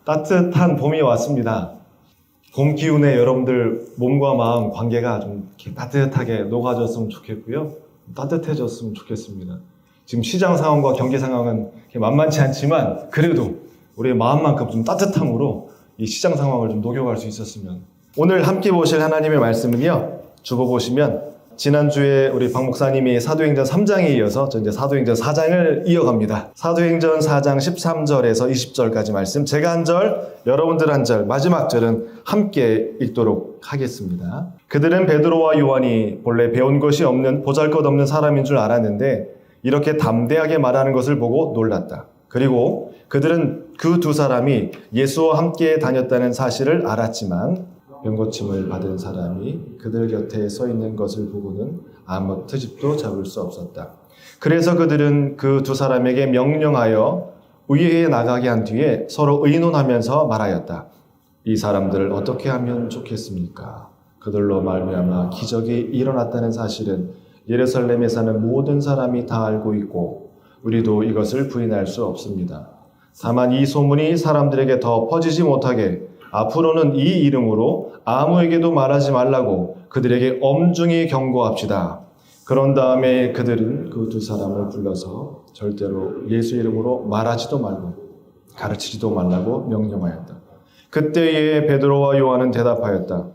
따뜻한 봄이 왔습니다. 봄 기운에 여러분들 몸과 마음 관계가 좀 이렇게 따뜻하게 녹아졌으면 좋겠고요. 따뜻해졌으면 좋겠습니다. 지금 시장 상황과 경기 상황은 만만치 않지만 그래도 우리의 마음만큼 좀 따뜻함으로 이 시장 상황을 좀 녹여갈 수 있었으면. 오늘 함께 보실 하나님의 말씀은요, 주보 보시면 지난주에 우리 박 목사님이 사도행전 3장에 이어서 저 이제 사도행전 4장을 이어갑니다. 사도행전 4장 13절에서 20절까지 말씀, 제가 한 절, 여러분들 한 절, 마지막 절은 함께 읽도록 하겠습니다. 그들은 베드로와 요한이 본래 배운 것이 없는 보잘것없는 사람인 줄 알았는데 이렇게 담대하게 말하는 것을 보고 놀랐다. 그리고 그들은 그 두 사람이 예수와 함께 다녔다는 사실을 알았지만 병고침을 받은 사람이 그들 곁에 서 있는 것을 보고는 아무 트집도 잡을 수 없었다. 그래서 그들은 그 두 사람에게 명령하여 의회에 나가게 한 뒤에 서로 의논하면서 말하였다. 이 사람들을 어떻게 하면 좋겠습니까? 그들로 말미암아 기적이 일어났다는 사실은 예루살렘에 사는 모든 사람이 다 알고 있고 우리도 이것을 부인할 수 없습니다. 다만 이 소문이 사람들에게 더 퍼지지 못하게 앞으로는 이 이름으로 아무에게도 말하지 말라고 그들에게 엄중히 경고합시다. 그런 다음에 그들은 그 두 사람을 불러서 절대로 예수 이름으로 말하지도 말고 가르치지도 말라고 명령하였다. 그때에 베드로와 요한은 대답하였다.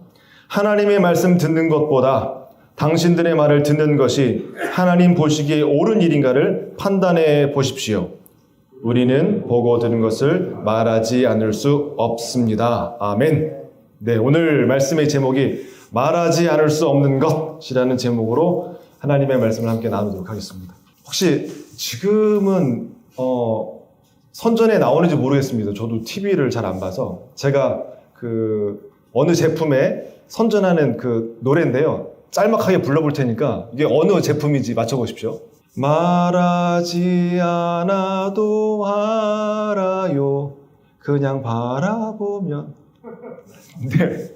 하나님의 말씀 듣는 것보다 당신들의 말을 듣는 것이 하나님 보시기에 옳은 일인가를 판단해 보십시오. 우리는 보고 들은 것을 말하지 않을 수 없습니다. 아멘. 네, 오늘 말씀의 제목이 말하지 않을 수 없는 것이라는 제목으로 하나님의 말씀을 함께 나누도록 하겠습니다. 혹시 지금은 선전에 나오는지 모르겠습니다. 저도 TV를 잘 안 봐서. 제가 어느 제품에 선전하는 그 노래인데요. 짤막하게 불러볼 테니까 이게 어느 제품인지 맞춰보십시오. 말하지 않아도 알아요. 그냥 바라보면. 네.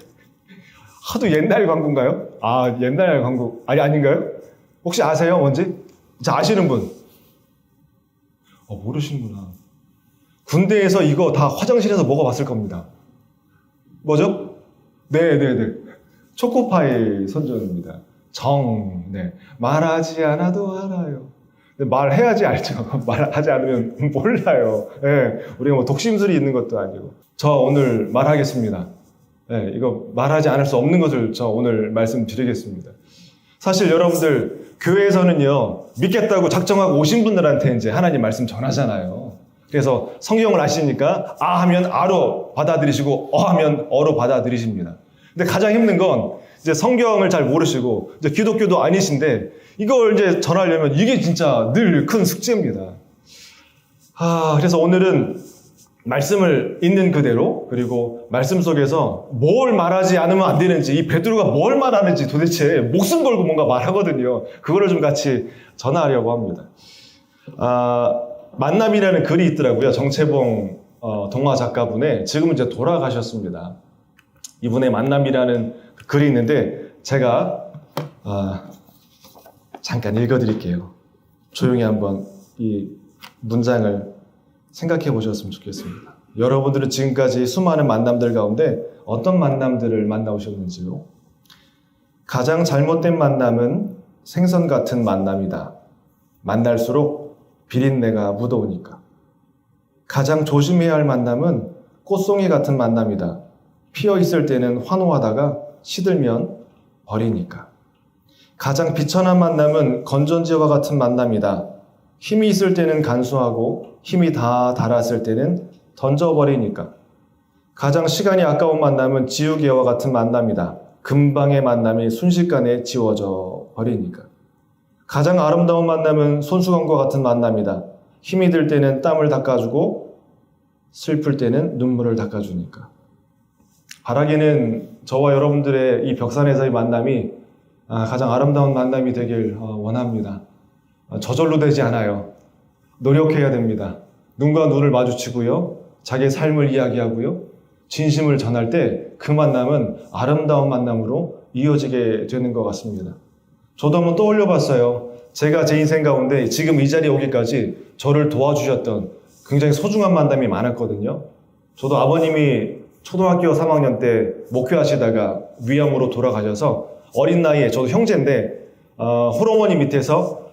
하도 옛날 광고인가요? 옛날 광고. 아닌가요? 혹시 아세요? 뭔지? 아시는 분? 모르시는구나. 군대에서 이거 다 화장실에서 먹어봤을 겁니다. 뭐죠? 네네네. 초코파이 선전입니다. 네. 말하지 않아도 알아요. 말해야지 알죠. 말하지 않으면 몰라요. 네. 우리가 독심술이 있는 것도 아니고. 저 오늘 말하겠습니다. 네. 이거 말하지 않을 수 없는 것을 저 오늘 말씀드리겠습니다. 사실 여러분들, 교회에서는요, 믿겠다고 작정하고 오신 분들한테 이제 하나님 말씀 전하잖아요. 그래서 성경을 아시니까 하면 아로 받아들이시고 하면 어로 받아들이십니다. 근데 가장 힘든 건 이제 성경을 잘 모르시고 이제 기독교도 아니신데 이걸 이제 전하려면 이게 진짜 늘 큰 숙제입니다. 그래서 오늘은 말씀을 있는 그대로, 그리고 말씀 속에서 뭘 말하지 않으면 안 되는지, 이 베드로가 뭘 말하는지 도대체 목숨 걸고 뭔가 말하거든요. 그거를 좀 같이 전하려고 합니다. 만남이라는 글이 있더라고요. 정채봉 동화 작가분의, 지금은 이제 돌아가셨습니다. 이분의 만남이라는 글이 있는데 제가 잠깐 읽어드릴게요. 조용히 한번 이 문장을 생각해 보셨으면 좋겠습니다. 여러분들은 지금까지 수많은 만남들 가운데 어떤 만남들을 만나오셨는지요? 가장 잘못된 만남은 생선 같은 만남이다. 만날수록 비린내가 묻어오니까. 가장 조심해야 할 만남은 꽃송이 같은 만남이다. 피어있을 때는 환호하다가 시들면 버리니까. 가장 비천한 만남은 건전지와 같은 만남이다. 힘이 있을 때는 간수하고 힘이 다 닳았을 때는 던져버리니까. 가장 시간이 아까운 만남은 지우개와 같은 만남이다. 금방의 만남이 순식간에 지워져 버리니까. 가장 아름다운 만남은 손수건과 같은 만남이다. 힘이 들 때는 땀을 닦아주고 슬플 때는 눈물을 닦아주니까. 바라기는 저와 여러분들의 이 벽산에서의 만남이 가장 아름다운 만남이 되길 원합니다. 저절로 되지 않아요. 노력해야 됩니다. 눈과 눈을 마주치고요. 자기의 삶을 이야기하고요. 진심을 전할 때 그 만남은 아름다운 만남으로 이어지게 되는 것 같습니다. 저도 한번 떠올려 봤어요. 제가 제 인생 가운데 지금 이 자리에 오기까지 저를 도와주셨던 굉장히 소중한 만남이 많았거든요. 저도 아버님이 초등학교 3학년 때 목회하시다가 위암으로 돌아가셔서 어린 나이에, 저도 형제인데 홀어머니 밑에서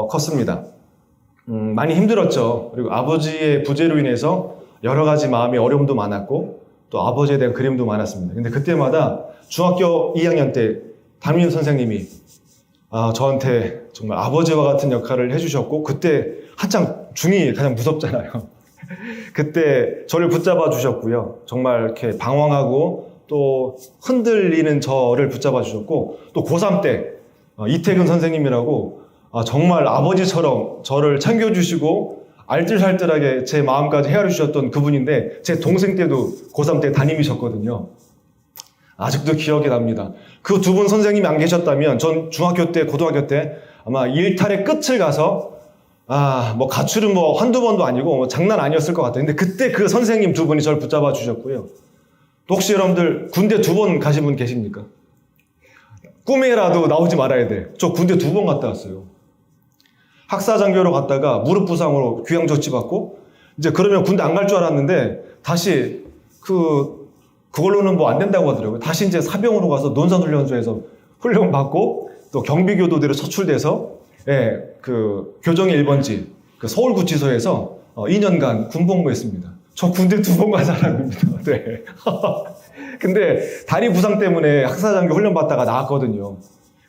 컸습니다. 많이 힘들었죠. 그리고 아버지의 부재로 인해서 여러 가지 마음의 어려움도 많았고 또 아버지에 대한 그림도 많았습니다. 근데 그때마다 중학교 2학년 때 담임 선생님이 저한테 정말 아버지와 같은 역할을 해주셨고, 그때 한창 중2 가장 무섭잖아요. 그때 저를 붙잡아 주셨고요. 정말 이렇게 방황하고 또 흔들리는 저를 붙잡아 주셨고, 또 고3 때 이태근 선생님이라고 정말 아버지처럼 저를 챙겨주시고 알뜰살뜰하게 제 마음까지 헤아려 주셨던 그분인데, 제 동생 때도 고3 때 담임이셨거든요. 아직도 기억이 납니다. 그 두 분 선생님이 안 계셨다면 전 중학교 때, 고등학교 때 아마 일탈의 끝을 가서 뭐 가출은 뭐 한두 번도 아니고 뭐 장난 아니었을 것 같아요. 근데 그때 그 선생님 두 분이 저를 붙잡아 주셨고요. 또 혹시 여러분들 군대 2번 가신 분 계십니까? 꿈에라도 나오지 말아야 돼. 저 군대 2번 갔다 왔어요. 학사장교로 갔다가 무릎 부상으로 귀양 조치받고, 이제 그러면 군대 안 갈 줄 알았는데 다시 그걸로는 뭐 안 된다고 하더라고요. 다시 이제 사병으로 가서 논산훈련소에서 훈련 받고 또 경비교도대로 처출돼서 그 교정의 1번지 그 서울구치소에서 2년간 군복무했습니다. 저 군대 2번 간 사람입니다. 네. 근데 다리 부상 때문에 학사장교 훈련 받다가 나왔거든요.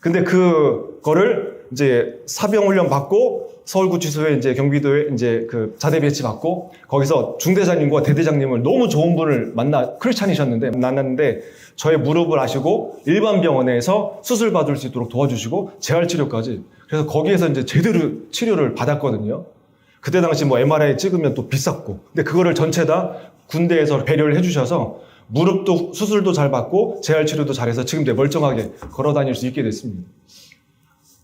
근데 그거를 이제 사병 훈련 받고 서울구치소에 이제 경기도에 이제 그 자대 배치 받고, 거기서 중대장님과 대대장님을 너무 좋은 분을 크리스찬이셨는데 만났는데, 저의 무릎을 아시고 일반 병원에서 수술 받을 수 있도록 도와주시고 재활 치료까지. 그래서 거기에서 이제 제대로 치료를 받았거든요. 그때 당시 뭐 MRI 찍으면 또 비쌌고, 근데 그거를 전체 다 군대에서 배려를 해주셔서 무릎도 수술도 잘 받고 재활 치료도 잘해서 지금 멀쩡하게 걸어 다닐 수 있게 됐습니다.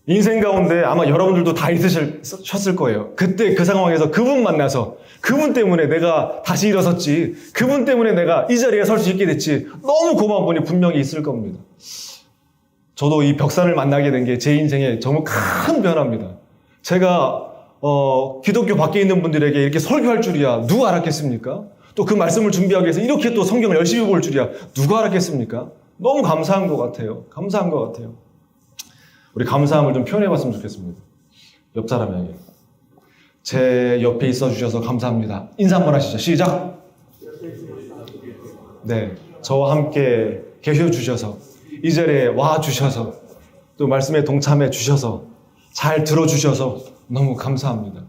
인생 가운데 아마 여러분들도 다 있으셨을 거예요. 그때 그 상황에서 그분 만나서 그분 때문에 내가 다시 일어섰지, 그분 때문에 내가 이 자리에 설 수 있게 됐지, 너무 고마운 분이 분명히 있을 겁니다. 저도 이 벽산을 만나게 된 게 제 인생의 정말 큰 변화입니다. 제가 기독교 밖에 있는 분들에게 이렇게 설교할 줄이야 누가 알았겠습니까? 또 그 말씀을 준비하기 위해서 이렇게 또 성경을 열심히 볼 줄이야 누가 알았겠습니까? 너무 감사한 것 같아요. 감사한 것 같아요. 우리 감사함을 좀 표현해봤으면 좋겠습니다. 옆 사람에게. 제 옆에 있어주셔서 감사합니다. 인사 한번 하시죠. 시작! 네, 저와 함께 계셔주셔서, 이 자리에 와주셔서, 또 말씀에 동참해 주셔서, 잘 들어주셔서 너무 감사합니다.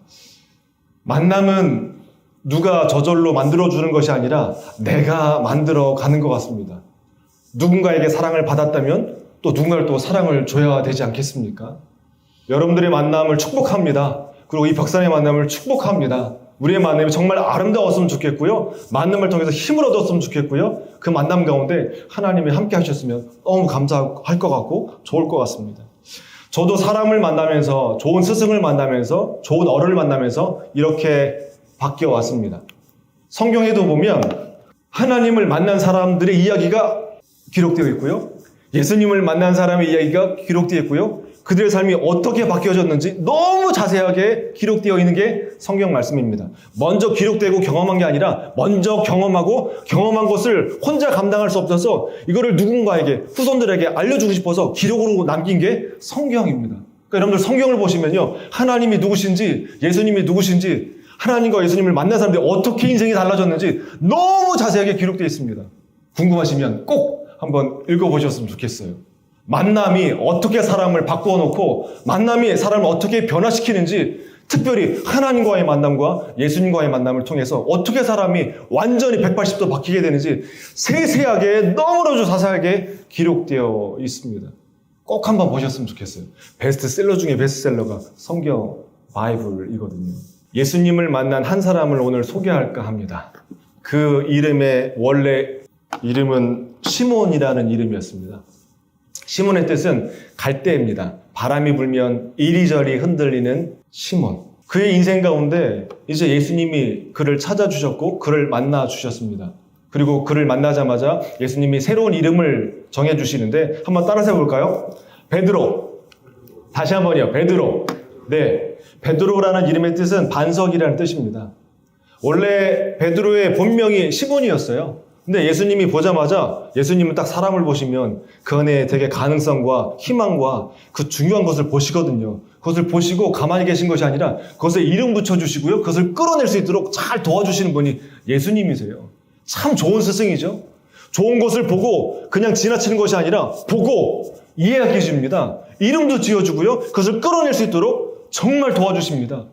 만남은 누가 저절로 만들어주는 것이 아니라 내가 만들어 가는 것 같습니다. 누군가에게 사랑을 받았다면 또 누군가를 또 사랑을 줘야 되지 않겠습니까? 여러분들의 만남을 축복합니다. 그리고 이 벽산의 만남을 축복합니다. 우리의 만남이 정말 아름다웠으면 좋겠고요. 만남을 통해서 힘을 얻었으면 좋겠고요. 그 만남 가운데 하나님이 함께 하셨으면 너무 감사할 것 같고 좋을 것 같습니다. 저도 사람을 만나면서, 좋은 스승을 만나면서, 좋은 어른을 만나면서 이렇게 바뀌어 왔습니다. 성경에도 보면 하나님을 만난 사람들의 이야기가 기록되어 있고요. 예수님을 만난 사람의 이야기가 기록되어 있고요. 그들의 삶이 어떻게 바뀌어졌는지 너무 자세하게 기록되어 있는 게 성경 말씀입니다. 먼저 기록되고 경험한 게 아니라 먼저 경험하고 경험한 것을 혼자 감당할 수 없어서 이거를 누군가에게, 후손들에게 알려주고 싶어서 기록으로 남긴 게 성경입니다. 그러니까 여러분들 성경을 보시면요, 하나님이 누구신지, 예수님이 누구신지, 하나님과 예수님을 만난 사람들이 어떻게 인생이 달라졌는지 너무 자세하게 기록되어 있습니다. 궁금하시면 꼭 한번 읽어보셨으면 좋겠어요. 만남이 어떻게 사람을 바꾸어 놓고 만남이 사람을 어떻게 변화시키는지, 특별히 하나님과의 만남과 예수님과의 만남을 통해서 어떻게 사람이 완전히 180도 바뀌게 되는지 세세하게, 너무나도 자세하게 기록되어 있습니다. 꼭 한번 보셨으면 좋겠어요. 베스트셀러 중에 베스트셀러가 성경 바이블이거든요. 예수님을 만난 한 사람을 오늘 소개할까 합니다. 그 이름의 원래 이름은 시몬이라는 이름이었습니다. 시몬의 뜻은 갈대입니다. 바람이 불면 이리저리 흔들리는 시몬. 그의 인생 가운데 이제 예수님이 그를 찾아주셨고 그를 만나주셨습니다. 그리고 그를 만나자마자 예수님이 새로운 이름을 정해주시는데 한번 따라서 해볼까요? 베드로. 다시 한번요. 베드로. 네, 베드로라는 이름의 뜻은 반석이라는 뜻입니다. 원래 베드로의 본명이 시몬이었어요. 근데 예수님이 보자마자 예수님은 딱 사람을 보시면 그 안에 되게 가능성과 희망과 그 중요한 것을 보시거든요. 그것을 보시고 가만히 계신 것이 아니라 그것에 이름 붙여주시고요. 그것을 끌어낼 수 있도록 잘 도와주시는 분이 예수님이세요. 참 좋은 스승이죠. 좋은 것을 보고 그냥 지나치는 것이 아니라 보고 이해하게 해줍니다. 이름도 지어주고요. 그것을 끌어낼 수 있도록 정말 도와주십니다.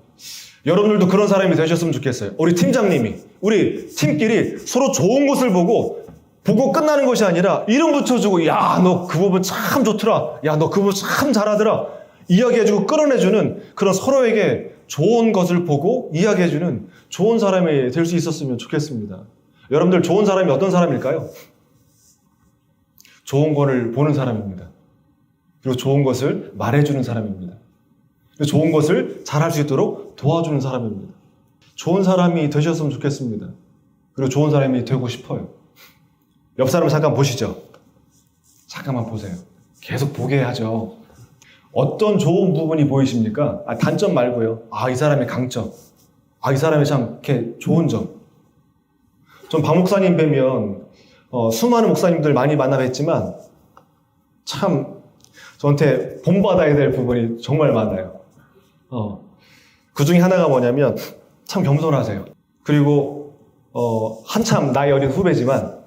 여러분들도 그런 사람이 되셨으면 좋겠어요. 우리 팀장님이, 우리 팀끼리 서로 좋은 것을 보고 끝나는 것이 아니라 이름 붙여주고, 야, 너 그 부분 참 좋더라. 야, 너 그 부분 참 잘하더라. 이야기해주고 끌어내주는 그런 서로에게 좋은 것을 보고 이야기해주는 좋은 사람이 될 수 있었으면 좋겠습니다. 여러분들 좋은 사람이 어떤 사람일까요? 좋은 거를 보는 사람입니다. 그리고 좋은 것을 말해주는 사람입니다. 그리고 좋은 것을 잘할 수 있도록 도와주는 사람입니다. 좋은 사람이 되셨으면 좋겠습니다. 그리고 좋은 사람이 되고 싶어요. 옆 사람 잠깐 보시죠. 잠깐만 보세요. 계속 보게 하죠. 어떤 좋은 부분이 보이십니까? 단점 말고요. 이 사람의 강점. 이 사람이 참 이렇게 좋은 점. 전 박 목사님 뵈면 수많은 목사님들 많이 만나뵀지만 참 저한테 본받아야 될 부분이 정말 많아요. 그 중에 하나가 뭐냐면 참 겸손하세요. 그리고 한참 나이 어린 후배지만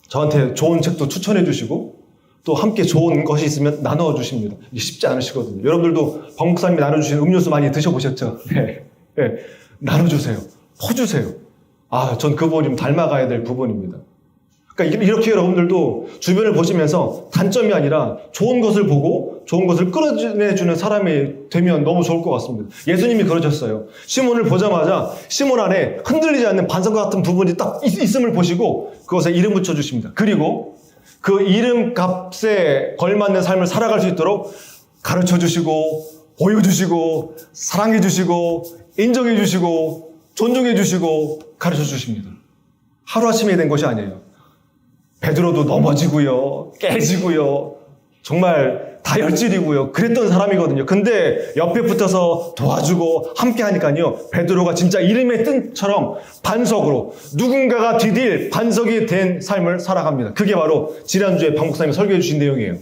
저한테 좋은 책도 추천해 주시고 또 함께 좋은 것이 있으면 나눠 주십니다. 이게 쉽지 않으시거든요. 여러분들도 박 목사님이 나눠주신 음료수 많이 드셔보셨죠? 네. 나눠주세요. 퍼주세요. 전 그 부분이 닮아가야 될 부분입니다. 그러니까 이렇게 여러분들도 주변을 보시면서 단점이 아니라 좋은 것을 보고 좋은 것을 끌어내주는 사람이 되면 너무 좋을 것 같습니다. 예수님이 그러셨어요. 시몬을 보자마자 시몬 안에 흔들리지 않는 반석과 같은 부분이 딱 있음을 보시고 그것에 이름 붙여주십니다. 그리고 그 이름값에 걸맞는 삶을 살아갈 수 있도록 가르쳐주시고 보여주시고 사랑해주시고 인정해주시고 존중해주시고 가르쳐주십니다. 하루아침에 된 것이 아니에요. 베드로도 넘어지고요. 깨지고요. 정말 다혈질이고요. 그랬던 사람이거든요. 근데 옆에 붙어서 도와주고 함께 하니까요. 베드로가 진짜 이름의 뜻처럼 반석으로 누군가가 디딜 반석이 된 삶을 살아갑니다. 그게 바로 지난주에 박 목사님이 설교해 주신 내용이에요.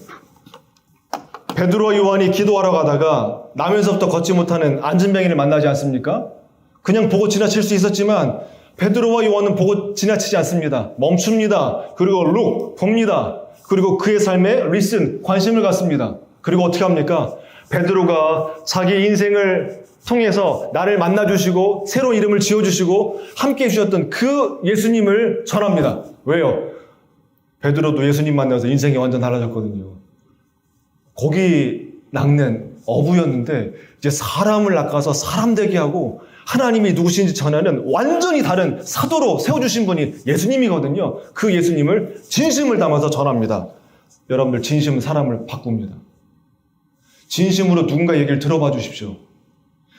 베드로와 요한이 기도하러 가다가 나면서부터 걷지 못하는 안진뱅이를 만나지 않습니까? 그냥 보고 지나칠 수 있었지만 베드로와 요한은 보고 지나치지 않습니다. 멈춥니다. 그리고 look, 봅니다. 그리고 그의 삶에 listen, 관심을 갖습니다. 그리고 어떻게 합니까? 베드로가 자기 인생을 통해서 나를 만나주시고 새로운 이름을 지어주시고 함께 해주셨던 그 예수님을 전합니다. 왜요? 베드로도 예수님 만나서 인생이 완전 달라졌거든요. 고기 낚는 어부였는데 이제 사람을 낚아서 사람 되게 하고 하나님이 누구신지 전하는 완전히 다른 사도로 세워주신 분이 예수님이거든요. 그 예수님을 진심을 담아서 전합니다. 여러분들 진심은 사람을 바꿉니다. 진심으로 누군가 얘기를 들어봐 주십시오.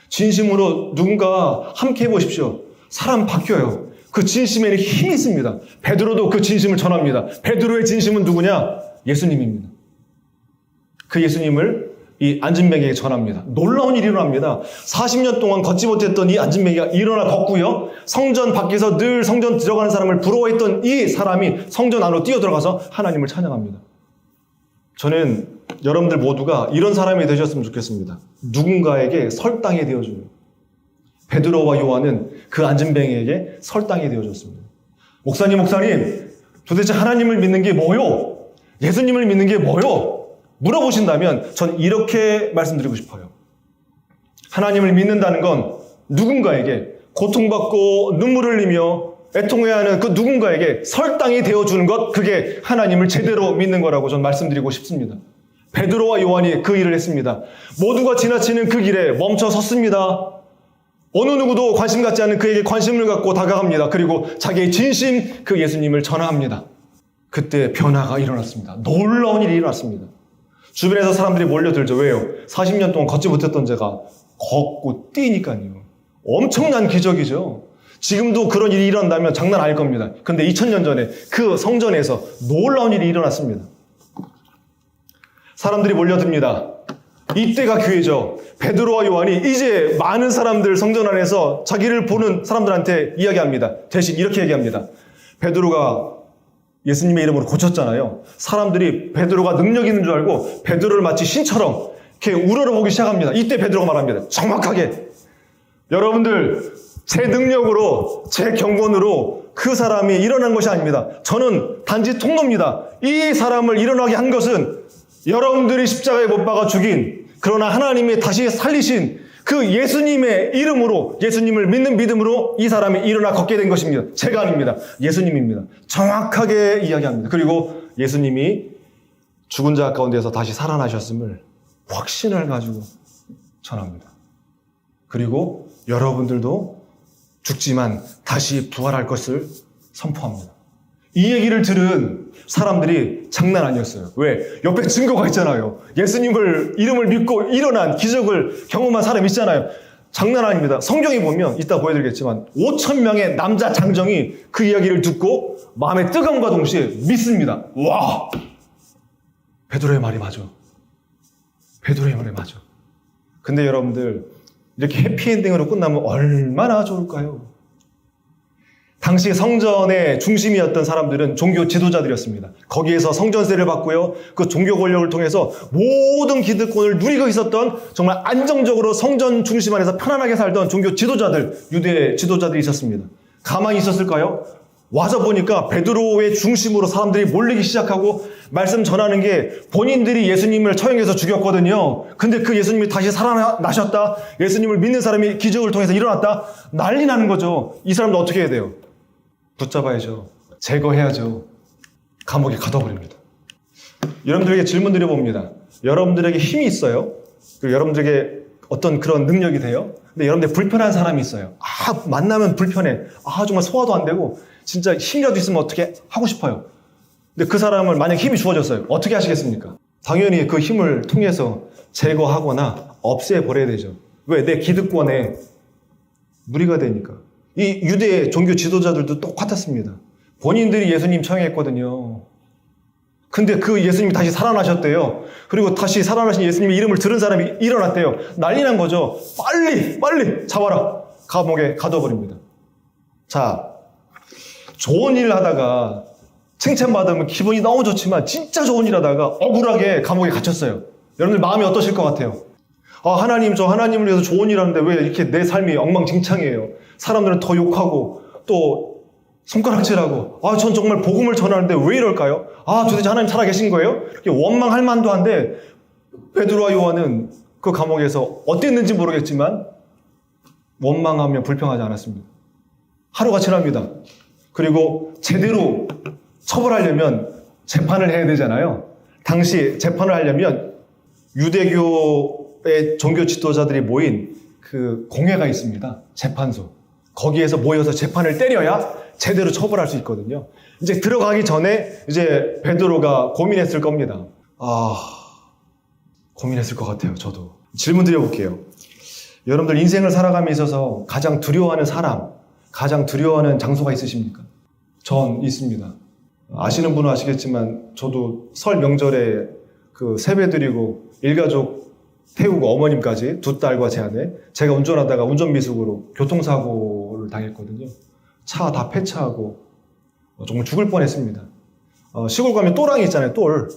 진심으로 누군가 함께 해보십시오. 사람 바뀌어요. 그 진심에는 힘이 있습니다. 베드로도 그 진심을 전합니다. 베드로의 진심은 누구냐? 예수님입니다. 그 예수님을 이 안진뱅이에게 전합니다. 놀라운 일이 일어납니다. 40년 동안 걷지 못했던 이 안진뱅이가 일어나 걷고요. 성전 밖에서 늘 성전 들어가는 사람을 부러워했던 이 사람이 성전 안으로 뛰어들어가서 하나님을 찬양합니다. 저는 여러분들 모두가 이런 사람이 되셨으면 좋겠습니다. 누군가에게 설당이 되어주는. 베드로와 요한은 그 안진뱅이에게 설당이 되어줬습니다. 목사님 도대체 하나님을 믿는 게 뭐요? 예수님을 믿는 게 뭐요? 물어보신다면 전 이렇게 말씀드리고 싶어요. 하나님을 믿는다는 건 누군가에게 고통받고 눈물 흘리며 애통해야 하는 그 누군가에게 설당이 되어주는 것, 그게 하나님을 제대로 믿는 거라고 전 말씀드리고 싶습니다. 베드로와 요한이 그 일을 했습니다. 모두가 지나치는 그 길에 멈춰 섰습니다. 어느 누구도 관심 갖지 않는 그에게 관심을 갖고 다가갑니다. 그리고 자기의 진심 그 예수님을 전합니다. 그때 변화가 일어났습니다. 놀라운 일이 일어났습니다. 주변에서 사람들이 몰려들죠. 왜요? 40년 동안 걷지 못했던 제가 걷고 뛰니까요. 엄청난 기적이죠. 지금도 그런 일이 일어난다면 장난 아닐 겁니다. 근데 2000년 전에 그 성전에서 놀라운 일이 일어났습니다. 사람들이 몰려듭니다. 이때가 기회죠. 베드로와 요한이 이제 많은 사람들 성전 안에서 자기를 보는 사람들한테 이야기합니다. 대신 이렇게 얘기합니다. 베드로가 예수님의 이름으로 고쳤잖아요. 사람들이 베드로가 능력 있는 줄 알고 베드로를 마치 신처럼 이렇게 우러러보기 시작합니다. 이때 베드로가 말합니다. 정확하게. 여러분들, 제 능력으로, 제 경건으로 그 사람이 일어난 것이 아닙니다. 저는 단지 통로입니다. 이 사람을 일어나게 한 것은 여러분들이 십자가에 못 박아 죽인, 그러나 하나님이 다시 살리신 그 예수님의 이름으로, 예수님을 믿는 믿음으로 이 사람이 일어나 걷게 된 것입니다. 제가 아닙니다. 예수님입니다. 정확하게 이야기합니다. 그리고 예수님이 죽은 자 가운데서 다시 살아나셨음을 확신을 가지고 전합니다. 그리고 여러분들도 죽지만 다시 부활할 것을 선포합니다. 이 얘기를 들은 사람들이 장난 아니었어요. 왜? 옆에 증거가 있잖아요. 예수님을 이름을 믿고 일어난 기적을 경험한 사람이 있잖아요. 장난 아닙니다. 성경에 보면 이따 보여드리겠지만 5,000명의 남자 장정이 그 이야기를 듣고 마음의 뜨거움과 동시에 믿습니다. 와! 베드로의 말이 맞아. 베드로의 말이 맞아. 근데 여러분들, 이렇게 해피엔딩으로 끝나면 얼마나 좋을까요? 당시 성전의 중심이었던 사람들은 종교 지도자들이었습니다. 거기에서 성전세를 받고요. 그 종교 권력을 통해서 모든 기득권을 누리고 있었던, 정말 안정적으로 성전 중심 안에서 편안하게 살던 종교 지도자들, 유대 지도자들이 있었습니다. 가만히 있었을까요? 와서 보니까 베드로의 중심으로 사람들이 몰리기 시작하고 말씀 전하는 게 본인들이 예수님을 처형해서 죽였거든요. 근데 그 예수님이 다시 살아나셨다. 예수님을 믿는 사람이 기적을 통해서 일어났다. 난리 나는 거죠. 이 사람들 어떻게 해야 돼요? 붙잡아야죠. 제거해야죠. 감옥에 가둬버립니다. 여러분들에게 질문 드려봅니다. 여러분들에게 힘이 있어요? 그리고 여러분들에게 어떤 그런 능력이 돼요? 근데 여러분들 불편한 사람이 있어요. 만나면 불편해. 정말 소화도 안 되고 진짜 힘이라도 있으면 어떻게 하고 싶어요. 근데 그 사람을 만약 힘이 주어졌어요. 어떻게 하시겠습니까? 당연히 그 힘을 통해서 제거하거나 없애버려야 되죠. 왜? 내 기득권에 무리가 되니까. 이 유대 종교 지도자들도 똑같았습니다. 본인들이 예수님 처형했거든요. 근데 그 예수님이 다시 살아나셨대요. 그리고 다시 살아나신 예수님의 이름을 들은 사람이 일어났대요. 난리 난 거죠. 빨리 잡아라. 감옥에 가둬버립니다. 자, 좋은 일을 하다가 칭찬받으면 기분이 너무 좋지만 진짜 좋은 일 하다가 억울하게 감옥에 갇혔어요. 여러분들 마음이 어떠실 것 같아요? 하나님, 저 하나님을 위해서 좋은 일 하는데 왜 이렇게 내 삶이 엉망진창이에요? 사람들은 더 욕하고 또 손가락질하고 전 정말 복음을 전하는데 왜 이럴까요? 도대체 하나님 살아계신 거예요? 이렇게 원망할 만도 한데 베드로와 요한은 그 감옥에서 어땠는지 모르겠지만 원망하며 불평하지 않았습니다. 하루가 지납니다. 그리고 제대로 처벌하려면 재판을 해야 되잖아요. 당시 재판을 하려면 유대교의 종교 지도자들이 모인 그 공회가 있습니다. 재판소. 거기에서 모여서 재판을 때려야 제대로 처벌할 수 있거든요. 이제 들어가기 전에 이제 베드로가 고민했을 겁니다. 고민했을 것 같아요. 저도. 질문 드려볼게요. 여러분들 인생을 살아감에 있어서 가장 두려워하는 사람, 가장 두려워하는 장소가 있으십니까? 전 있습니다. 아시는 분은 아시겠지만 저도 설 명절에 그 세배 드리고 일가족 태우고 어머님까지 두 딸과 제 아내, 제가 운전하다가 운전미숙으로 교통사고를 당했거든요. 차 다 폐차하고 정말 죽을 뻔했습니다. 시골 가면 또랑이 있잖아요, 똘.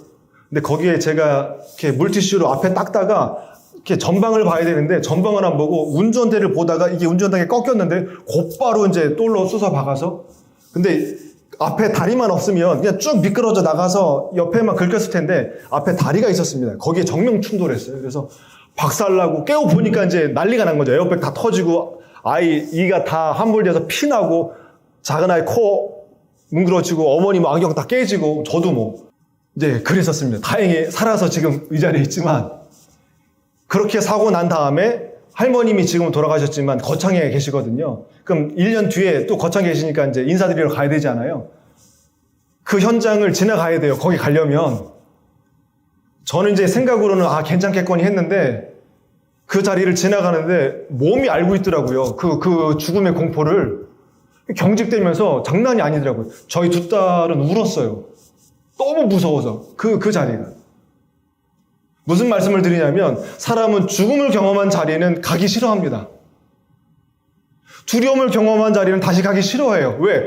근데 거기에 제가 이렇게 물티슈로 앞에 닦다가 이렇게 전방을 봐야 되는데 전방을 안 보고 운전대를 보다가 이게 운전대에 꺾였는데 곧바로 이제 똘로 쑤서 박아서, 근데 앞에 다리만 없으면 그냥 쭉 미끄러져 나가서 옆에만 긁혔을 텐데 앞에 다리가 있었습니다. 거기에 정면 충돌했어요. 그래서 박살나고 깨워 보니까 이제 난리가 난 거죠. 에어백 다 터지고 아이 이가 다 함몰돼서 피 나고 작은 아이 코 뭉그러지고 어머니 안경 다 깨지고 저도 이제 그랬었습니다. 다행히 살아서 지금 이 자리에 있지만, 그렇게 사고 난 다음에 할머님이 지금 돌아가셨지만 거창에 계시거든요. 그럼 1년 뒤에 또 거창에 계시니까 이제 인사드리러 가야 되잖아요. 그 현장을 지나가야 돼요. 거기 가려면. 저는 이제 생각으로는 괜찮겠거니 했는데 그 자리를 지나가는데 몸이 알고 있더라고요. 그 죽음의 공포를. 경직되면서 장난이 아니더라고요. 저희 두 딸은 울었어요. 너무 무서워서 그 자리가. 무슨 말씀을 드리냐면 사람은 죽음을 경험한 자리는 가기 싫어합니다. 두려움을 경험한 자리는 다시 가기 싫어해요. 왜?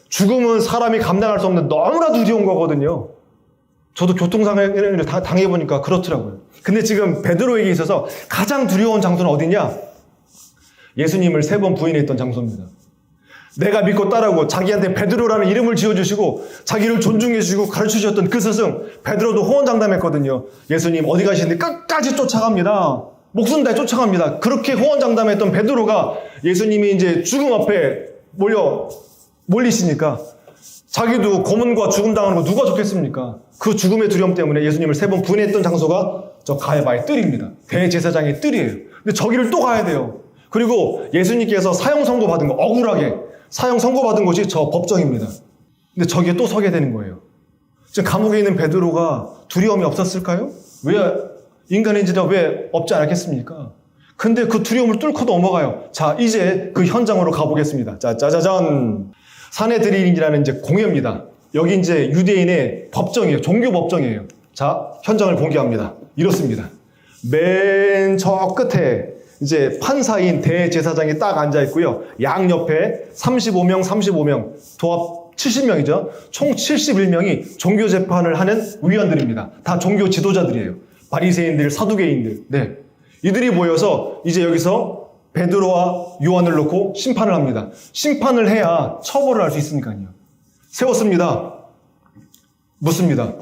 죽음은 사람이 감당할 수 없는 너무나 두려운 거거든요. 저도 교통상해를 당해보니까 그렇더라고요. 근데 지금 베드로에게 있어서 가장 두려운 장소는 어디냐? 예수님을 3번 부인했던 장소입니다. 내가 믿고 따르고 자기한테 베드로라는 이름을 지어주시고 자기를 존중해주시고 가르쳐주셨던 그 스승 베드로도 호언장담했거든요. 예수님 어디 가시는데 끝까지 쫓아갑니다. 목숨 다해 쫓아갑니다. 그렇게 호언장담했던 베드로가 예수님이 이제 죽음 앞에 몰리시니까 자기도 고문과 죽음 당하는 거 누가 좋겠습니까? 그 죽음의 두려움 때문에 예수님을 3번 부인했던 장소가 저 가야바의 뜰입니다. 대제사장의 뜰이에요. 근데 저기를 또 가야 돼요. 그리고 예수님께서 사형 선고받은 거, 억울하게 사형 선고받은 곳이 저 법정입니다. 근데 저기에 또 서게 되는 거예요. 지금 감옥에 있는 베드로가 두려움이 없었을까요? 왜 인간인지라 왜 없지 않았겠습니까? 근데 그 두려움을 뚫고 넘어가요. 자, 이제 그 현장으로 가보겠습니다. 자, 짜자잔. 사내드린이라는 이제 공회입니다. 여기 이제 유대인의 법정이에요. 종교 법정이에요. 자, 현장을 공개합니다. 이렇습니다. 맨 저 끝에 이제 판사인 대제사장이 딱 앉아 있고요. 양옆에 35명, 도합 70명이죠. 총 71명이 종교 재판을 하는 위원들입니다. 다 종교 지도자들이에요. 바리새인들, 사두개인들. 네. 이들이 모여서 이제 여기서 베드로와 요한을 놓고 심판을 합니다. 심판을 해야 처벌을 할 수 있으니까요. 세웠습니다. 묻습니다.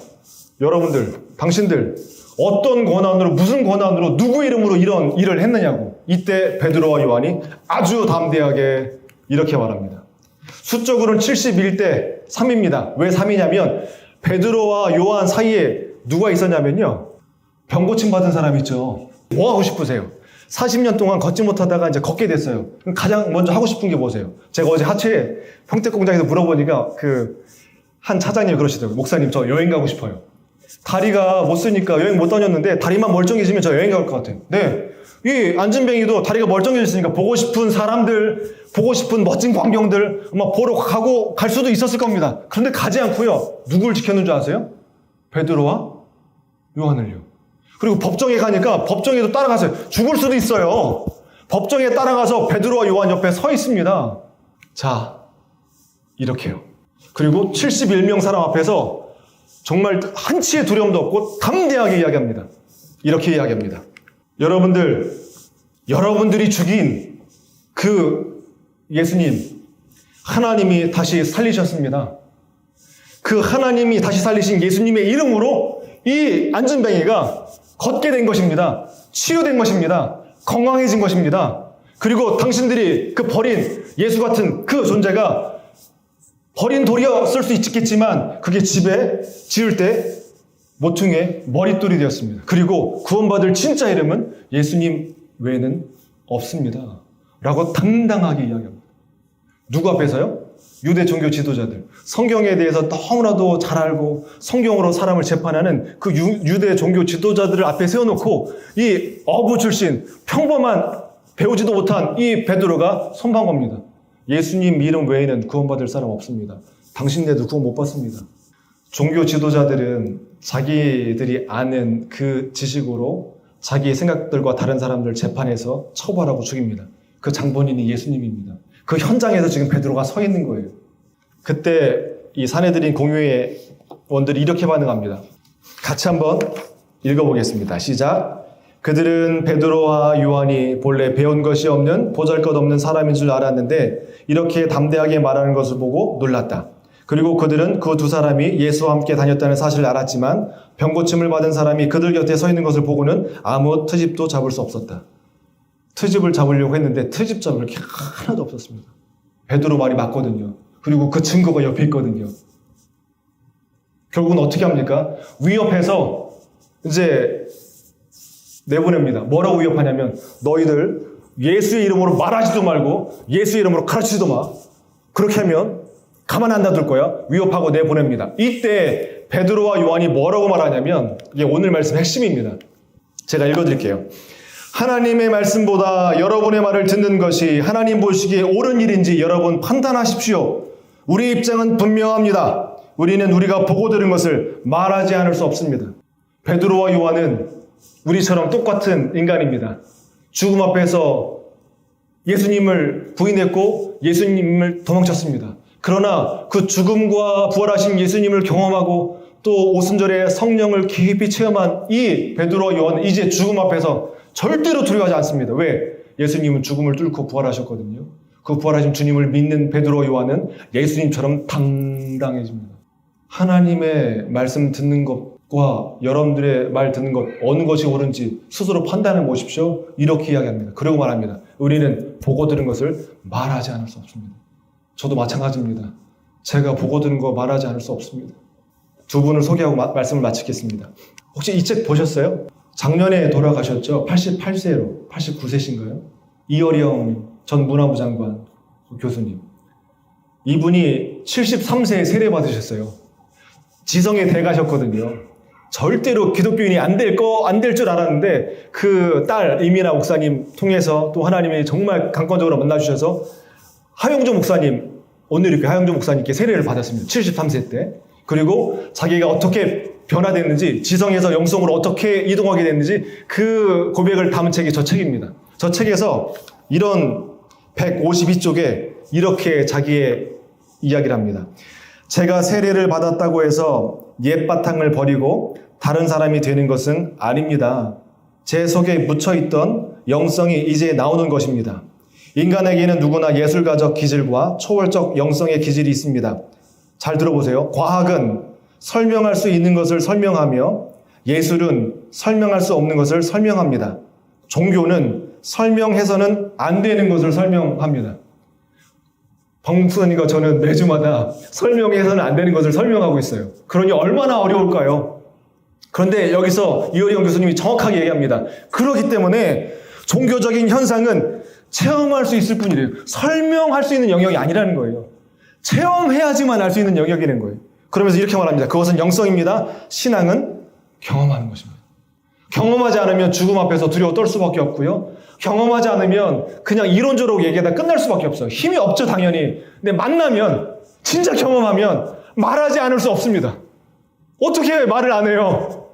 여러분들, 당신들 어떤 권한으로, 무슨 권한으로, 누구 이름으로 이런 일을 했느냐고. 이때 베드로와 요한이 아주 담대하게 이렇게 말합니다. 수적으로는 71대 3입니다. 왜 3이냐면 베드로와 요한 사이에 누가 있었냐면요. 병고침 받은 사람 있죠. 뭐 하고 싶으세요? 40년 동안 걷지 못하다가 이제 걷게 됐어요. 가장 먼저 하고 싶은 게 뭐세요? 제가 어제 하체 평택공장에서 물어보니까 한 차장님이 그러시더라고요. 목사님, 저 여행 가고 싶어요. 다리가 못 쓰니까 여행 못 다녔는데 다리만 멀쩡해지면 저 여행 갈 것 같아요. 네. 이 안진뱅이도 다리가 멀쩡해졌으니까 보고 싶은 사람들, 보고 싶은 멋진 광경들 아마 보러 갈 수도 있었을 겁니다. 그런데 가지 않고요. 누굴 지켰는 줄 아세요? 베드로와 요한을요. 그리고 법정에 가니까 법정에도 따라가서요. 죽을 수도 있어요. 법정에 따라가서 베드로와 요한 옆에 서 있습니다. 자, 이렇게요. 그리고 71명 사람 앞에서 정말 한치의 두려움도 없고 담대하게 이야기합니다. 이렇게 이야기합니다. 여러분들이 죽인 그 예수님, 하나님이 다시 살리셨습니다. 그 하나님이 다시 살리신 예수님의 이름으로 이 안진뱅이가 걷게 된 것입니다. 치유된 것입니다. 건강해진 것입니다. 그리고 당신들이 그 버린 예수 같은 그 존재가 버린 돌이었을 수 있겠지만 그게 집에 지을 때 모퉁이의 머릿돌이 되었습니다. 그리고 구원받을 진짜 이름은 예수님 외에는 없습니다. 라고 당당하게 이야기합니다. 누구 앞에서요? 유대 종교 지도자들. 성경에 대해서 너무나도 잘 알고 성경으로 사람을 재판하는 그 유대 종교 지도자들을 앞에 세워놓고 이 어부 출신 평범한 배우지도 못한 이 베드로가 선포한 겁니다. 예수님 이름 외에는 구원받을 사람 없습니다. 당신네도 구원 못 받습니다. 종교 지도자들은 자기들이 아는 그 지식으로 자기의 생각들과 다른 사람들 재판해서 처벌하고 죽입니다. 그 장본인이 예수님입니다. 그 현장에서 지금 베드로가 서 있는 거예요. 그때 이 사내들인 공회원들이 이렇게 반응합니다. 같이 한번 읽어보겠습니다. 시작. 그들은 베드로와 요한이 본래 배운 것이 없는 보잘것없는 사람인 줄 알았는데 이렇게 담대하게 말하는 것을 보고 놀랐다. 그리고 그들은 그 두 사람이 예수와 함께 다녔다는 사실을 알았지만 병고침을 받은 사람이 그들 곁에 서 있는 것을 보고는 아무 트집도 잡을 수 없었다. 트집을 잡으려고 했는데 트집 잡을 게 하나도 없었습니다. 베드로 말이 맞거든요. 그리고 그 증거가 옆에 있거든요. 결국은 어떻게 합니까? 위협해서 이제 내보냅니다. 뭐라고 위협하냐면 너희들 예수의 이름으로 말하지도 말고 예수의 이름으로 가르치지도 마. 그렇게 하면 가만 안 놔둘 거야. 위협하고 내보냅니다. 이때 베드로와 요한이 뭐라고 말하냐면 이게 오늘 말씀 핵심입니다. 제가 읽어드릴게요. 하나님의 말씀보다 여러분의 말을 듣는 것이 하나님 보시기에 옳은 일인지 여러분 판단하십시오. 우리 입장은 분명합니다. 우리는 우리가 보고 들은 것을 말하지 않을 수 없습니다. 베드로와 요한은 우리처럼 똑같은 인간입니다. 죽음 앞에서 예수님을 부인했고 예수님을 도망쳤습니다. 그러나 그 죽음과 부활하신 예수님을 경험하고 또 오순절에 성령을 깊이 체험한 이 베드로와 요한은 이제 죽음 앞에서 절대로 두려워하지 않습니다. 왜? 예수님은 죽음을 뚫고 부활하셨거든요. 그 부활하신 주님을 믿는 베드로와 요한은 예수님처럼 당당해집니다. 하나님의 말씀 듣는 것과 여러분들의 말 듣는 것 어느 것이 옳은지 스스로 판단해 보십시오. 이렇게 이야기합니다. 그리고 말합니다. 우리는 보고 들은 것을 말하지 않을 수 없습니다. 저도 마찬가지입니다. 제가 보고 들은 거 말하지 않을 수 없습니다. 두 분을 소개하고 말씀을 마치겠습니다. 혹시 이 책 보셨어요? 작년에 돌아가셨죠? 88세로, 89세신가요? 이어령 전 문화부 장관 교수님. 이분이 73세에 세례받으셨어요. 지성의 대가셨거든요. 절대로 기독교인이 안 될 줄 알았는데 그 딸 이민아 목사님 통해서 또 하나님이 정말 강권적으로 만나주셔서 하용조 목사님, 오늘 이렇게 하용조 목사님께 세례를 받았습니다. 73세 때. 그리고 자기가 어떻게 변화됐는지, 지성에서 영성으로 어떻게 이동하게 됐는지 그 고백을 담은 책이 저 책입니다. 저 책에서 이런 152쪽에 이렇게 자기의 이야기를 합니다. 제가 세례를 받았다고 해서 옛 바탕을 버리고 다른 사람이 되는 것은 아닙니다. 제 속에 묻혀있던 영성이 이제 나오는 것입니다. 인간에게는 누구나 예술가적 기질과 초월적 영성의 기질이 있습니다. 잘 들어보세요. 과학은 설명할 수 있는 것을 설명하며 예술은 설명할 수 없는 것을 설명합니다. 종교는 설명해서는 안 되는 것을 설명합니다. 박목사님과 저는 매주마다 설명해서는 안 되는 것을 설명하고 있어요. 그러니 얼마나 어려울까요? 그런데 여기서 이어령 교수님이 정확하게 얘기합니다. 그렇기 때문에 종교적인 현상은 체험할 수 있을 뿐이래요. 설명할 수 있는 영역이 아니라는 거예요. 체험해야지만 알 수 있는 영역이라는 거예요. 그러면서 이렇게 말합니다. 그것은 영성입니다. 신앙은 경험하는 것입니다. 경험하지 않으면 죽음 앞에서 두려워 떨 수밖에 없고요. 경험하지 않으면 그냥 이론적으로 얘기하다 끝날 수밖에 없어요. 힘이 없죠, 당연히. 근데 만나면, 진짜 경험하면 말하지 않을 수 없습니다. 어떻게 말을 안 해요?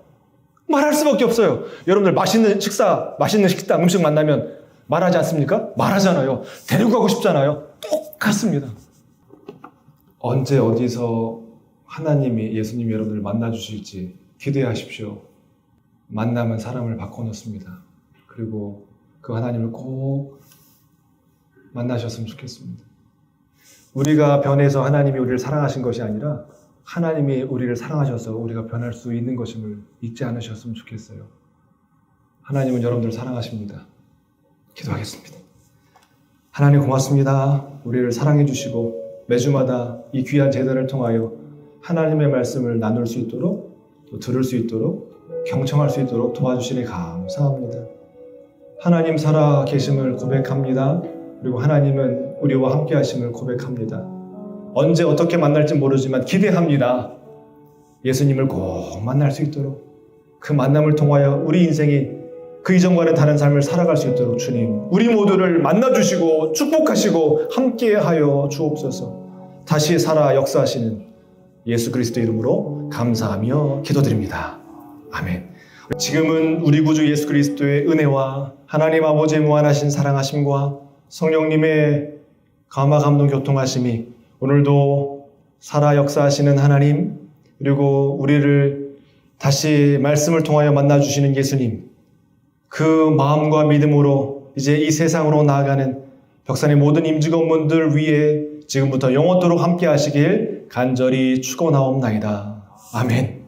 말할 수밖에 없어요. 여러분들 맛있는 식당, 음식 만나면 말하지 않습니까? 말하잖아요. 데리고 가고 싶잖아요. 똑같습니다. 언제 어디서 하나님이, 예수님이 여러분들을 만나주실지 기대하십시오. 만나면 사람을 바꿔놓습니다. 그리고 그 하나님을 꼭 만나셨으면 좋겠습니다. 우리가 변해서 하나님이 우리를 사랑하신 것이 아니라 하나님이 우리를 사랑하셔서 우리가 변할 수 있는 것임을 잊지 않으셨으면 좋겠어요. 하나님은 여러분들을 사랑하십니다. 기도하겠습니다. 하나님 고맙습니다. 우리를 사랑해 주시고 매주마다 이 귀한 제단을 통하여 하나님의 말씀을 나눌 수 있도록 또 들을 수 있도록 경청할 수 있도록 도와주시니 감사합니다. 하나님 살아 계심을 고백합니다. 그리고 하나님은 우리와 함께 하심을 고백합니다. 언제 어떻게 만날지 모르지만 기대합니다. 예수님을 꼭 만날 수 있도록 그 만남을 통하여 우리 인생이 그 이전과는 다른 삶을 살아갈 수 있도록 주님, 우리 모두를 만나주시고 축복하시고 함께하여 주옵소서. 다시 살아 역사하시는 예수 그리스도 이름으로 감사하며 기도드립니다. 아멘. 지금은 우리 구주 예수 그리스도의 은혜와 하나님 아버지의 무한하신 사랑하심과 성령님의 감화 감동 교통하심이 오늘도 살아 역사하시는 하나님, 그리고 우리를 다시 말씀을 통하여 만나주시는 예수님, 그 마음과 믿음으로 이제 이 세상으로 나아가는 벽산의 모든 임직원분들 위해 지금부터 영원토록 함께 하시길 간절히 축원하옵나이다. 아멘.